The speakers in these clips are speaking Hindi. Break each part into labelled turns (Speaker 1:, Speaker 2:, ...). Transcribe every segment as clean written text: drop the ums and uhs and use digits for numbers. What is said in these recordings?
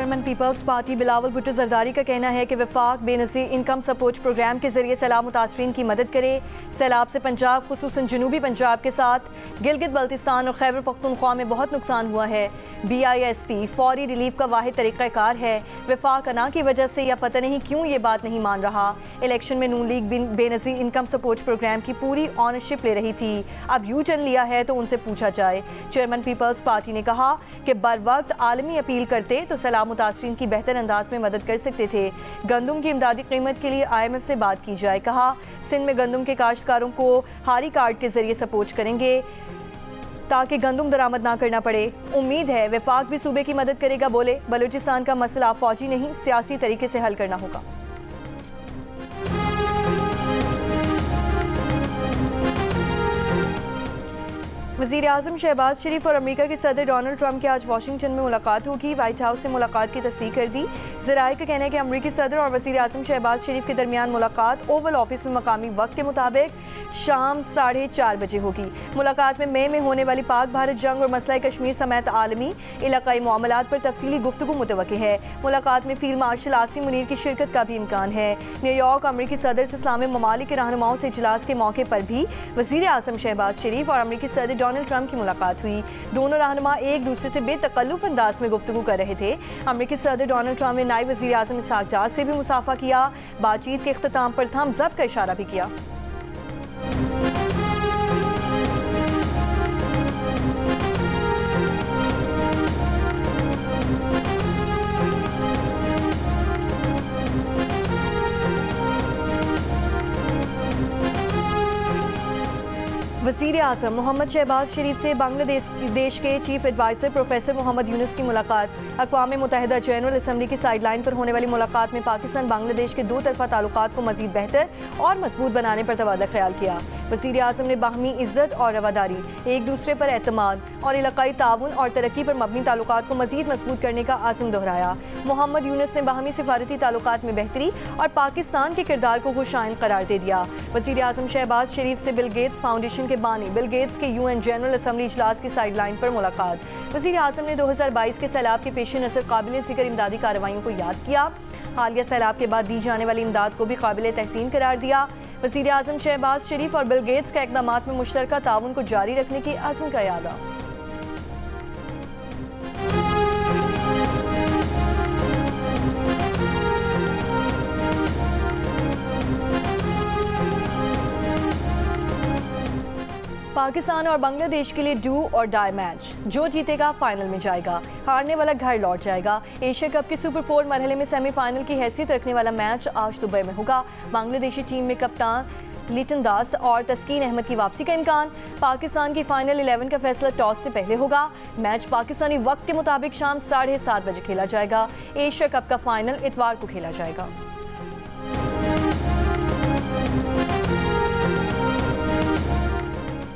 Speaker 1: Chairman Peoples Party Bilawal Bhutto Zardari का कहना है कि वफाक बेनज़ीर इनकम सपोर्ट प्रोग्राम के जरिए सैलाब मुतासरीन की मदद करे। सैलाब से पंजाब खुसूसन जनूबी पंजाब के साथ गिलगित बल्तिस्तान और खैबर पख्तूनख्वा में बहुत नुकसान हुआ है। BISP फौरी रिलीफ का वाहिद तरीक़ाकार है। वफाक अना की वजह से या पता नहीं क्यों ये बात नहीं मान रहा। इलेक्शन में Noon League Benazir income support programme की पूरी ऑनरशिप ले रही थी, अब यू टर्न लिया है तो उनसे पूछा जाए। चेयरमैन पीपल्स पार्टी ने कहा कि बर वक्त आलमी अपील करते तो सैलाब मुतासरीन की बेहतर अंदाज में मदद कर सकते थे। गंदम की इमदादी कीमत के लिए IMF से बात की जाए। कहा सिंध में गंदम के काश्तकारों को हारी कार्ड के जरिए सपोर्ट करेंगे ताकि गंदम दरामद ना करना पड़े। उम्मीद है वफाक भी सूबे की मदद करेगा। बोले बलूचिस्तान का मसला फौजी नहीं सियासी तरीके से हल करना होगा। वज़ीर आज़म शहबाज शरीफ और अमेरिका के सदर डोनाल्ड ट्रंप की आज वाशिंगटन में मुलाकात होगी। व्हाइट हाउस से मुलाकात की तस्दीक कर दी। ज़राए का कहना है कि अमेरिकी सदर और वज़ीर आज़म शहबाज शरीफ के दरमियान मुलाकात ओवल ऑफिस में मकामी वक्त के मुताबिक शाम 4:30 बजे होगी। मुलाकात में मई में होने वाली पाक भारत जंग और मसला कश्मीर समेत आलमी इलाकाई मामलात पर तफसीली गुफ्तगू मुतवक्की है। मुलाकात में फील्ड मार्शल आसिम मुनीर की शिरकत का भी इम्कान है। न्यूयॉर्क अमेरिकी सदर से इस्लामी ममालिक के रहनुमाओं से इजलास के मौके पर भी वज़ीर आज़म शहबाज शरीफ और अमेरिकी सदर डोनाल्ड ट्रंप की मुलाकात हुई। दोनों रहनुमा एक दूसरे से बेतकल्लुफ़ अंदाज में गुफ्तगू कर रहे थे। अमेरिकी सदर डोनाल्ड ट्रंप ने नायब वज़ीर आज़म इसहाक डार से भी मुसाफा किया। बातचीत के इख्तिताम पर थम्स अप का इशारा भी किया। वज़ीर आज़म मोहम्मद शहबाज शरीफ से बांग्लादेश के chief adviser professor Mohammad Yunus की मुलाकात। अक़वाम मुत्तहिदा जनरल असम्बली की साइडलाइन पर होने वाली मुलाकात में पाकिस्तान बांग्लादेश के दो तरफ़ा ताल्लुकात को मज़ीद बेहतर और मजबूत बनाने पर तबादला ख्याल किया। वज़ीर आज़म ने बाहमी इज़्ज़त और रवादारी, एक दूसरे पर एतमाद और इलाकाई ताउन और तरक्की पर मबनी ताल्लुकात को मज़ीद मजबूत करने का आज़म दोहराया। मोहम्मद यूनुस ने बाहमी सिफारती ताल्लुकात में बेहतरी और पाकिस्तान के किरदार को खुशाइन करार दे दिया। वज़ीर आज़म शहबाज शरीफ से बिल गेट्स फाउंडेशन के बानी बिल गेट्स के UN जनरल असम्बली इजलास की साइडलाइन पर मुलाकात। वज़ीर आज़म ने 2022 के सैलाब के पेश नज़र काबिल ज़िक्र इमदादी कार्रवाइयों को याद किया। हालिया सैलाब के बाद दी जाने वाली इमदाद को भी काबिल तहसीन करार दिया। वज़ीर आज़म शहबाज शरीफ और बिल गेट्स का इक़दामात में मुश्तरका ताउन को जारी रखने की अज़्म का यादा। पाकिस्तान और बांग्लादेश के लिए डू और डाई मैच, जो जीतेगा फाइनल में जाएगा, हारने वाला घर लौट जाएगा। एशिया कप के सुपर 4 मरहले में सेमीफाइनल की हैसियत रखने वाला मैच आज दुबई में होगा। बांग्लादेशी टीम में कप्तान लिटन दास और तस्कीन अहमद की वापसी का इम्कान। पाकिस्तान की फाइनल 11 का फैसला टॉस से पहले होगा। मैच पाकिस्तानी वक्त के मुताबिक शाम 7:30 बजे खेला जाएगा। एशिया कप का फाइनल इतवार को खेला जाएगा।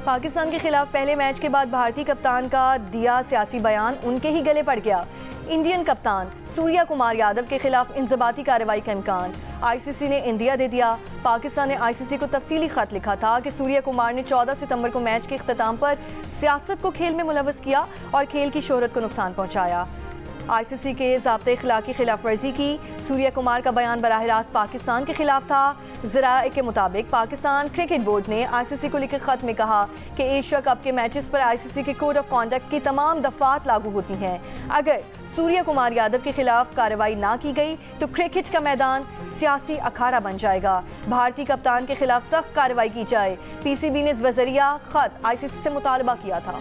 Speaker 1: पाकिस्तान के खिलाफ पहले मैच के बाद भारतीय कप्तान का दिया सियासी बयान उनके ही गले पड़ गया। इंडियन कप्तान सूर्या कुमार यादव के खिलाफ इंजबाती कार्रवाई का इम्कान। ICC ने इंडिया दे दिया। पाकिस्तान ने ICC को तफसीली खत लिखा था कि सूर्या कुमार ने 14 सितंबर को मैच के इख्तिताम पर सियासत को खेल में मुलव्वस किया और खेल की शोहरत को नुकसान पहुंचाया। ICC के ज़ाब्ते इखलाक की खिलाफ वर्जी की। सूर्या कुमार का बयान बराह रास्त पाकिस्तान के खिलाफ था। ज़राए के मुताबिक पाकिस्तान क्रिकेट बोर्ड ने ICC को लिखे खत में कहा कि एशिया कप के मैचेस पर ICC के कोड ऑफ कॉन्डक्ट की तमाम दफात लागू होती हैं। अगर सूर्या कुमार यादव के खिलाफ कार्रवाई ना की गई तो क्रिकेट का मैदान सियासी अखाड़ा बन जाएगा। भारतीय कप्तान के खिलाफ सख्त कार्रवाई की जाए। PCB ने इस बजरिया खत ICC से मुतालबा किया था।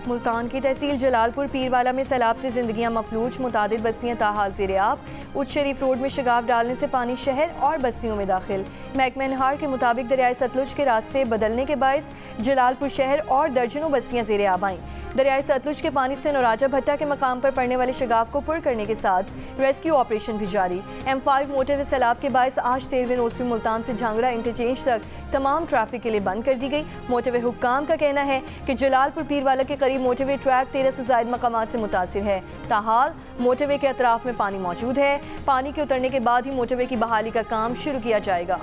Speaker 1: मुल्तान की तहसील जलालपुर पीरवाला में सैलाब से जिंदगियां मफलूज, मुतादिद बस्तियां ताहाल ज़ेर-ए-आब। उच्च शरीफ रोड में शगाफ डालने से पानी शहर और बस्तियों में दाखिल। महकमा नहार के मुताबिक दरियाए सतलुज के रास्ते बदलने के बायस जलालपुर शहर और दर्जनों बस्तियां ज़ेर-ए-आब आईं। दरियाई सतलुज के पानी से नौराजा भट्टा के मकाम पर पड़ने वाले शगाफ को पुर करने के साथ रेस्क्यू ऑपरेशन भी जारी। M5 मोटरवे सैलाब के बायस आज 13वें रोज भी मुल्तान से झांगड़ा इंटरचेंज तक तमाम ट्रैफिक के लिए बंद कर दी गई। मोटरवे हुक्काम का कहना है कि जलालपुर पीरवाला के करीब मोटरवे ट्रैक 13 से ज़ायद मकामात से मुतासिर है। ताहाल मोटरवे के अतराफ में पानी मौजूद है। पानी के उतरने के बाद ही मोटरवे की बहाली का काम शुरू किया जाएगा।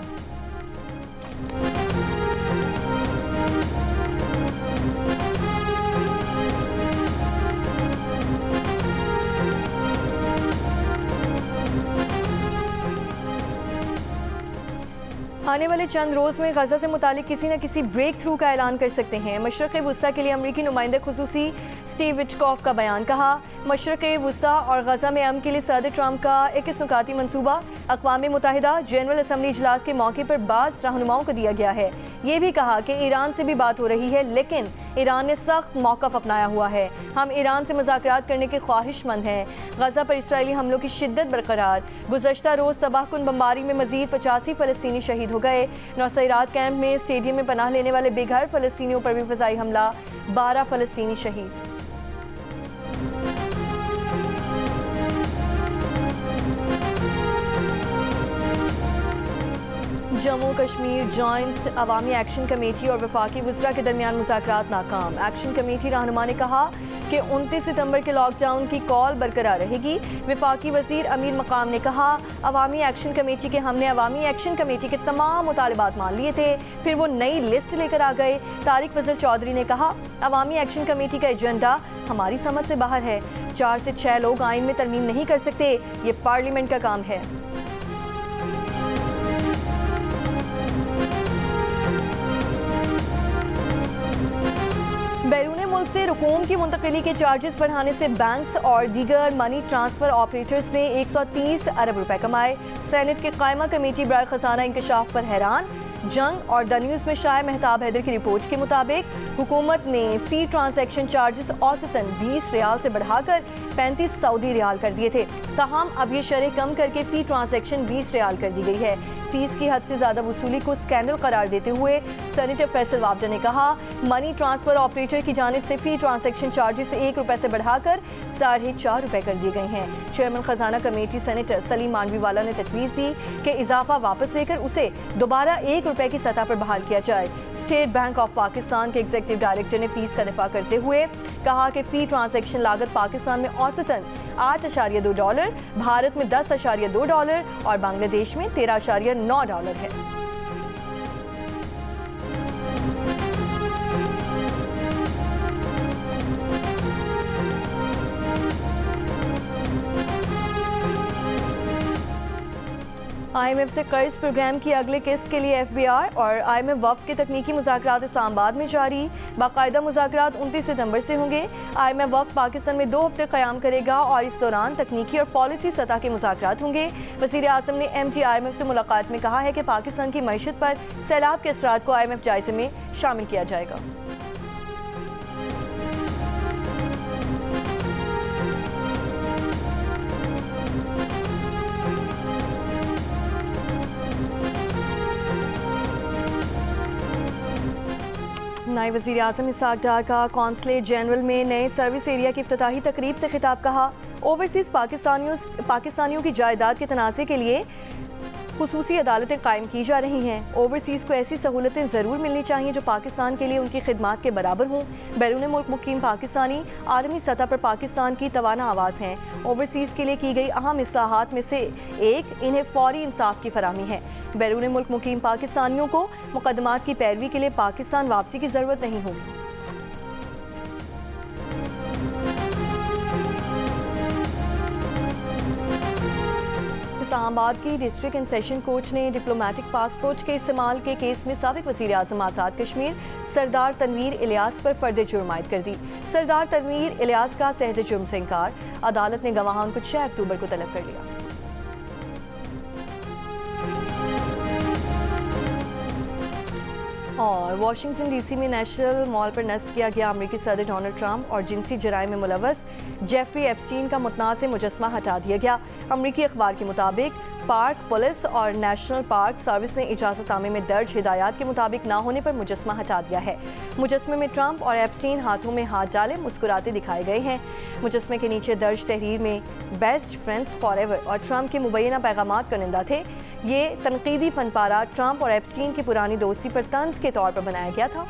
Speaker 1: आने वाले चंद रोज़ में गजा से मुतालिक किसी न किसी ब्रेक थ्रू का ऐलान कर सकते हैं। मशरक़ वुस्ता के लिए अमरीकी नुमाइंदा खुसूसी स्टीव विटकॉफ का बयान। कहा, मशरक़ वुस्ता और गजा में अमन के लिए सदर ट्रंप का 21 नुकाती मनसूबा अक़वाम मुत्तहिदा जनरल असम्बली इजलास के मौके पर बाज़ रहनुमाओं को दिया गया है। ये भी कहा कि ईरान से भी बात हो रही है, लेकिन ईरान ने सख्त मौक़िफ़ अपनाया हुआ है। हम ईरान से मुज़ाकरात करने के ख्वाहिशमंद हैं। गजा पर इसराइली हमलों की शिद्दत बरकरार। गुज़श्ता रोज़ तबाहकुन बमबारी में मज़ीद 85 फ़लस्तीनी शहीद हो गए। नौसैरात कैंप में स्टेडियम में पनाह लेने वाले बेघर फ़लस्तीनियों पर भी फ़िज़ाई हमला, 12 फ़लस्तीनी शहीद। जम्मू कश्मीर जॉइंट अवामी एक्शन कमेटी और वफाकी वज़रा के दरमियान मुज़ाकरात नाकाम। एक्शन कमेटी रहनुमा ने कहा कि 29 सितंबर के लॉकडाउन की कॉल बरकरार रहेगी। वफाकी वज़ीर अमीर मकाम ने कहा, अवामी एक्शन कमेटी के हमने अवामी एक्शन कमेटी के तमाम मुतालबात मान लिए थे, फिर वो नई लिस्ट लेकर आ गए। तारिक फजल चौधरी ने कहा, अवामी एक्शन कमेटी का एजेंडा हमारी समझ से बाहर है। 4 से 6 लोग आइन में तरमीम नहीं कर सकते, ये पार्लियामेंट का काम है। बैरून मुल्क से रकूम की मुंतकिली के चार्जेस बढ़ाने से बैंक्स और दीगर मनी ट्रांसफ़र ऑपरेटर्स ने 130 अरब रुपए कमाए। सेनेट की कायमा कमेटी बराए खजाना इंकशाफ पर हैरान। जंग और द न्यूज़ में शाह महताब हैदर की रिपोर्ट के मुताबिक हुकूमत ने फ़ी ट्रांजैक्शन चार्जेस औसतन 20 रियाल से बढ़ाकर 35 सऊदी रियाल कर दिए थे। ताहम अब ये शरह कम करके फ़ी ट्रांजैक्शन 20 रियाल कर दी गई है। फीस की हद से ज़्यादा वसूली को स्कैंडल करार देते हुए सेनेटर फैसल वाबडा ने कहा, मनी ट्रांसफ़र ऑपरेटर की जानिब से फ़ी ट्रांजैक्शन चार्जेस 1 रुपये से बढ़ाकर 4.5 रुपये कर दिए गए हैं। चेयरमैन खजाना कमेटी सेनेटर सलीम मांडवीवाला ने तजवीज़ दी कि इजाफा वापस लेकर उसे दोबारा 1 रुपये की सतह पर बहाल किया जाए। स्टेट बैंक ऑफ पाकिस्तान के एग्जीक्यूटिव डायरेक्टर ने फीस का दिफा करते हुए कहा कि फ़ी ट्रांजैक्शन लागत पाकिस्तान में औसतन $8.2, भारत में $10.2 और बांग्लादेश में $13.9 है। IMF से कर्ज प्रोग्राम की अगले किस्त के लिए FBR और IMF वफ़द के तकनीकी मुज़ाकरात इस्लामाबाद में जारी। बाकायदा मुज़ाकरात 29 सितंबर से होंगे। IMF वफ़द पाकिस्तान में 2 हफ्ते क़याम करेगा और इस दौरान तकनीकी और पॉलिसी सतह के मुज़ाकरात होंगे। वज़ीर आज़म ने MD IMF से मुलाकात में कहा है कि पाकिस्तान की मईशत पर सैलाब के असरात को IMF जायज़े में शामिल किया जाएगा। नायब वज़ीर आज़म इसहाक़ डार का कौंसलेट जनरल में नए सर्विस एरिया की इफ्तिताही तकरीब से खिताब। कहा, ओवरसीज़ पाकिस्तानियों की जायदाद के तनाज़े के लिए खुसूसी अदालतें कायम की जा रही हैं। ओवरसीज़ को ऐसी सहूलतें ज़रूर मिलनी चाहिए जो पाकिस्तान के लिए उनकी खिदमात के बराबर हों। बैरून मुल्क मुकीम पाकिस्तानी आलमी सतह पर पाकिस्तान की तवाना आवाज़ हैं। ओवरसीज़ के लिए की गई अहम इस्लाहात में से एक इन्हें फौरी इंसाफ की फराहमी है। बैरून मुल्क मुकीम पाकिस्तानियों को मुकदमात की पैरवी के लिए पाकिस्तान वापसी की ज़रूरत नहीं होगी। इस्लामाबाद की डिस्ट्रिक्ट एंड सेशन कोर्ट ने डिप्लोमेटिक पासपोर्ट के इस्तेमाल के केस में साबिक वज़ीर आज़म आज़ाद कश्मीर सरदार तनवीर इलियास पर फ़र्द जुर्म आयद कर दी। सरदार तनवीर इलियास का सहद जुर्म से इनकार। अदालत ने गवाहान को 6 अक्टूबर को तलब कर लिया। और वाशिंगटन डीसी में नेशनल मॉल पर नस्ब किया गया अमेरिकी सदर डोनाल्ड ट्रंप और जिनसी जराइम में मुलव्वस जेफरी एप्स्टीन का मुतनाज़ मुजस्मा हटा दिया गया। अमेरिकी अखबार के मुताबिक पार्क पुलिस और नेशनल पार्क सर्विस ने इजाज़तनामे में दर्ज हिदायत के मुताबिक ना होने पर मुजस्मा हटा दिया है। मुजस्मे में ट्रंप और एप्स्टीन हाथों में हाथ डाले मुस्कुराते दिखाए गए हैं। मुजस्मे के नीचे दर्ज तहरीर में बेस्ट फ्रेंड्स फॉरएवर और ट्रंप के मुबैना पैगामात कनिंदा थे। ये तनकीदी फनपारा ट्रंप और एप्स्टीन की पुरानी दोस्ती पर तंज के तौर पर बनाया गया था।